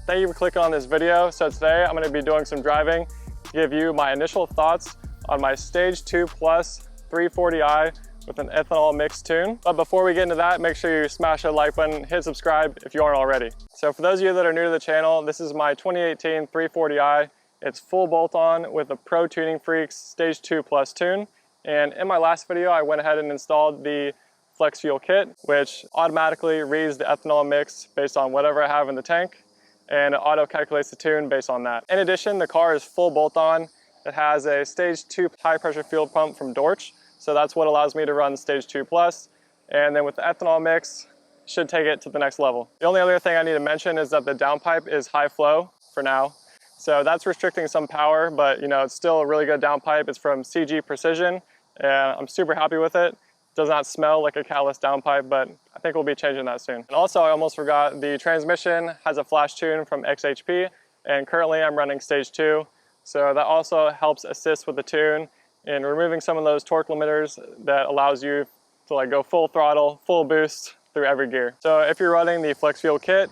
Thank you for clicking on this video. So today I'm going to be doing some driving to give you my initial thoughts on my Stage 2 Plus 340i with an ethanol mixed tune. But before we get into that, make sure you smash that like button, hit subscribe if you aren't already. So for those of you that are new to the channel, this is my 2018 340i. It's full bolt-on with the Pro Tuning Freaks Stage 2 Plus tune. And in my last video, I went ahead and installed the Flex Fuel kit, which automatically reads the ethanol mix based on whatever I have in the tank, and it auto calculates the tune based on that. In addition, the car is full bolt-on. It has a Stage 2 high pressure fuel pump from Dorch, so that's what allows me to run Stage 2 Plus. And then with the ethanol mix, should take it to the next level. The only other thing I need to mention is that the downpipe is high flow for now. So that's restricting some power, but you know, it's still a really good downpipe. It's from CG Precision, and I'm super happy with it. Does not smell like a catalyst downpipe, but I think we'll be changing that soon. And also, I almost forgot, the transmission has a flash tune from XHP, and currently I'm running Stage 2. So that also helps assist with the tune in removing some of those torque limiters that allows you to like go full throttle, full boost through every gear. So if you're running the Flex Fuel kit,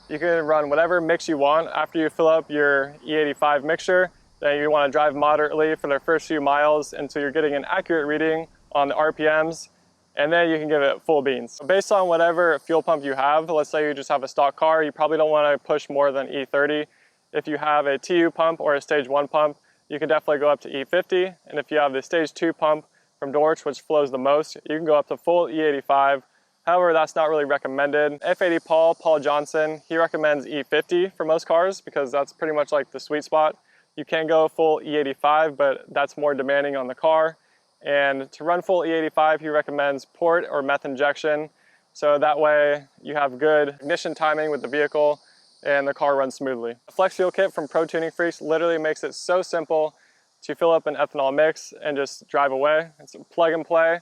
you can run whatever mix you want. After you fill up your E85 mixture, then you want to drive moderately for the first few miles until you're getting an accurate reading on the RPMs, and then you can give it full beans. So based on whatever fuel pump you have, let's say you just have a stock car, you probably don't want to push more than E30. If you have a TU pump or a Stage 1 pump, you can definitely go up to E50, and if you have the Stage 2 pump from Dorch, which flows the most, you can go up to full E85. However, that's not really recommended. F80 Paul Johnson, he recommends E50 for most cars because that's pretty much like the sweet spot. You can go full E85, but that's more demanding on the car. And to run full E85, he recommends port or meth injection. So that way you have good ignition timing with the vehicle and the car runs smoothly. The Flex Fuel kit from Pro Tuning Freaks literally makes it so simple to fill up an ethanol mix and just drive away. It's a plug and play,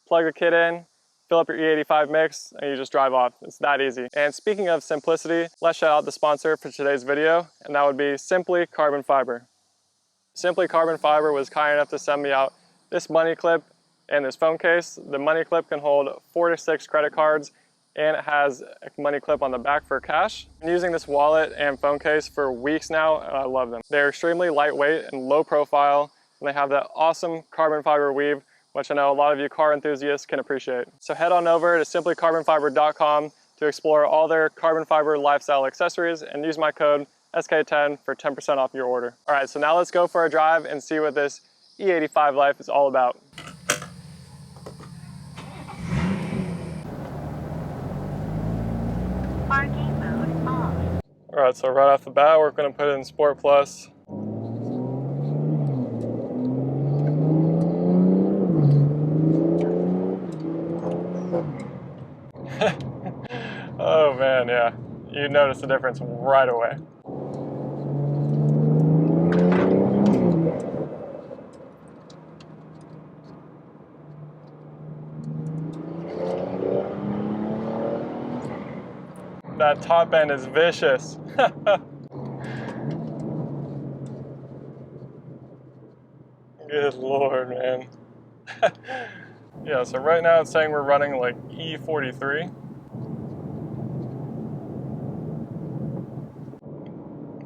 plug the kit in, fill up your E85 mix, and you just drive off. It's that easy. And speaking of simplicity, let's shout out the sponsor for today's video, and that would be Simply Carbon Fiber. Simply Carbon Fiber was kind enough to send me out this money clip and this phone case. The money clip can hold 4 to 6 credit cards, and it has a money clip on the back for cash. I'm using this wallet and phone case for weeks now, and I love them. They're extremely lightweight and low profile, and they have that awesome carbon fiber weave, which I know a lot of you car enthusiasts can appreciate. So head on over to simplycarbonfiber.com to explore all their carbon fiber lifestyle accessories and use my code SK10 for 10% off your order. All right, so now let's go for a drive and see what this E85 life is all about. Parking mode off. All right, so right off the bat, we're gonna put in Sport Plus. Oh man, yeah. You notice the difference right away. That top end is vicious. Good Lord, man. Yeah, so right now it's saying we're running like E43.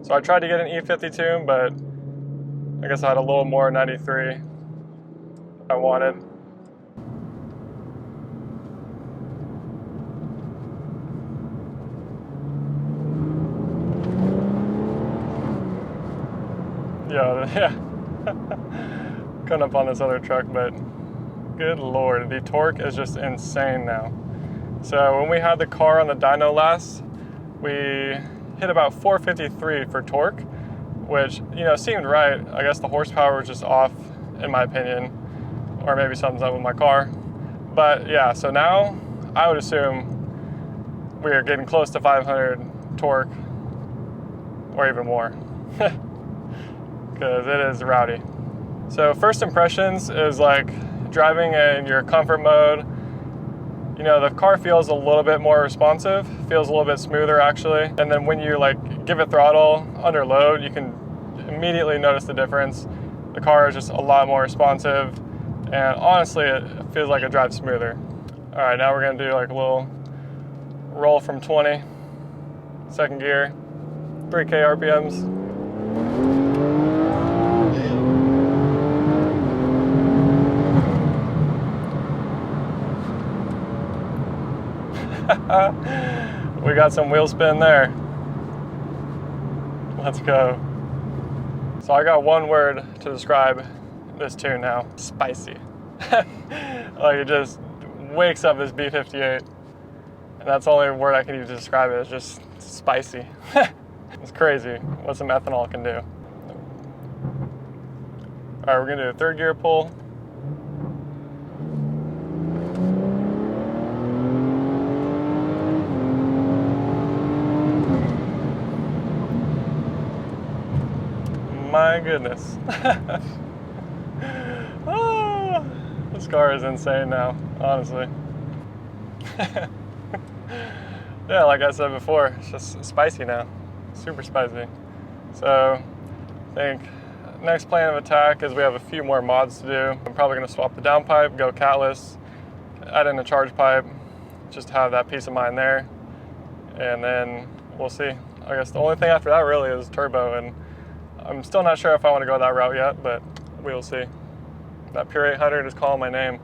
So I tried to get an E50 tune, but I guess I had a little more 93 I wanted. Yeah. Coming up on this other truck, but good Lord, the torque is just insane now. So when we had the car on the dyno last, we hit about 453 for torque, which, you know, seemed right. I guess the horsepower was just off, in my opinion, or maybe something's up with my car. But yeah, so now I would assume we are getting close to 500 torque, or even more, because it is rowdy. So first impressions is like driving in your comfort mode. You know, the car feels a little bit more responsive, feels a little bit smoother actually. And then when you like give it throttle under load, you can immediately notice the difference. The car is just a lot more responsive, and honestly, it feels like it drives smoother. All right, now we're gonna do like a little roll from 20, second gear. 3K RPMs. We got some wheel spin there. Let's go. So I got one word to describe this tune now: spicy. Like, it just wakes up this B58, and that's the only word I can use to describe it. It's just spicy. It's crazy what some ethanol can do. All right, we're gonna do a third gear pull. My goodness. Oh, this car is insane now, honestly. Yeah, like I said before, it's just spicy now. Super spicy. So I think next plan of attack is we have a few more mods to do. I'm probably going to swap the downpipe, go catless, add in a charge pipe, just to have that peace of mind there. And then we'll see. I guess the only thing after that really is turbo, and I'm still not sure if I want to go that route yet, but we'll see. That Pure 800 is calling my name.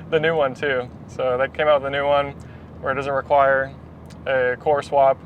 The new one too. So they came out with a new one where it doesn't require a core swap.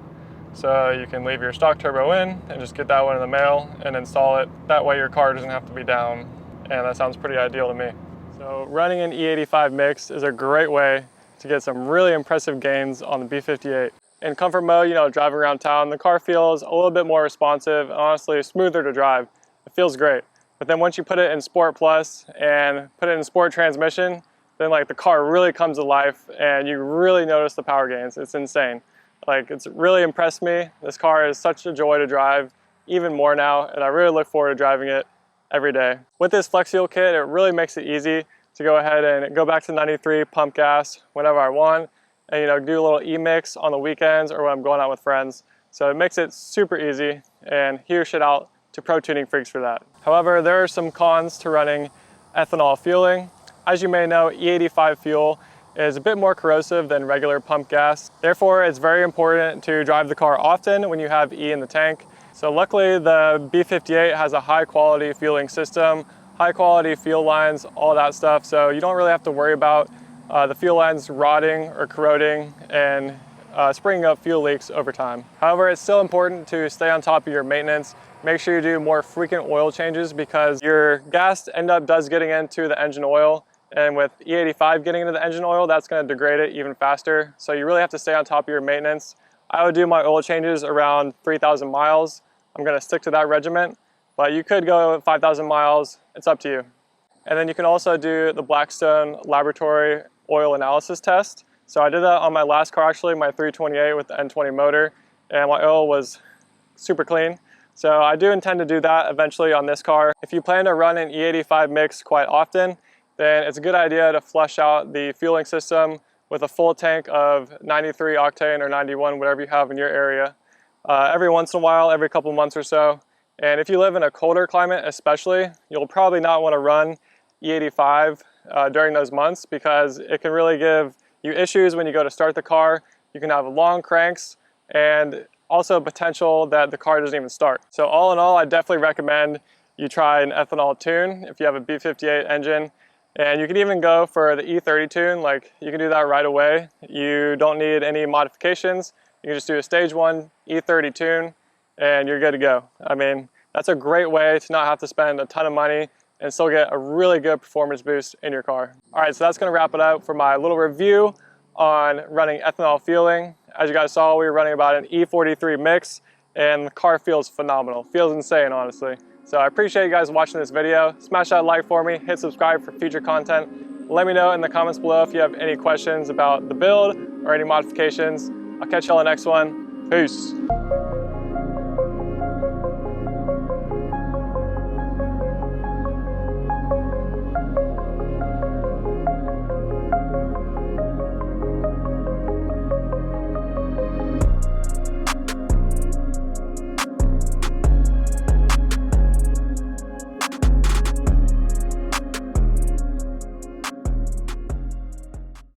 So you can leave your stock turbo in and just get that one in the mail and install it. That way your car doesn't have to be down, and that sounds pretty ideal to me. So running an E85 mix is a great way to get some really impressive gains on the B58. In comfort mode, you know, driving around town, the car feels a little bit more responsive and honestly smoother to drive. It feels great. But then once you put it in Sport Plus and put it in Sport transmission, then like the car really comes to life and you really notice the power gains. It's insane. Like, it's really impressed me. This car is such a joy to drive, even more now, and I really look forward to driving it every day. With this Flex Fuel kit, it really makes it easy to go ahead and go back to 93, pump gas whenever I want, and, you know, do a little e-mix on the weekends or when I'm going out with friends. So it makes it super easy, and huge shout out to pro tuning freaks for that. However, there are some cons to running ethanol fueling. As you may know, E85 fuel is a bit more corrosive than regular pump gas. Therefore, it's very important to drive the car often when you have E in the tank. So luckily, the B58 has a high quality fueling system, high quality fuel lines, all that stuff. So you don't really have to worry about the fuel lines rotting or corroding and springing up fuel leaks over time. However, it's still important to stay on top of your maintenance. Make sure you do more frequent oil changes because your gas does getting into the engine oil, and with E85 getting into the engine oil, that's going to degrade it even faster. So you really have to stay on top of your maintenance. I would do my oil changes around 3,000 miles. I'm going to stick to that regiment, but you could go 5,000 miles. It's up to you. And then you can also do the Blackstone laboratory oil analysis test. So I did that on my last car, actually, my 328 with the N20 motor, and my oil was super clean. So I do intend to do that eventually on this car. If you plan to run an E85 mix quite often, then it's a good idea to flush out the fueling system with a full tank of 93 octane or 91, whatever you have in your area, every once in a while, every couple months or so. And if you live in a colder climate especially, you'll probably not want to run E85 during those months because it can really give you issues when you go to start the car. You can have long cranks and also potential that the car doesn't even start. So all in all, I definitely recommend you try an ethanol tune if you have a B58 engine. And you can even go for the E30 tune, like you can do that right away. You don't need any modifications. You can just do a stage 1 E30 tune and you're good to go. I mean, that's a great way to not have to spend a ton of money and still get a really good performance boost in your car. All right, so that's gonna wrap it up for my little review on running ethanol fueling. As you guys saw, we were running about an E43 mix and the car feels phenomenal. Feels insane, honestly. So I appreciate you guys watching this video. Smash that like for me, hit subscribe for future content. Let me know in the comments below if you have any questions about the build or any modifications. I'll catch y'all in the next one. Peace.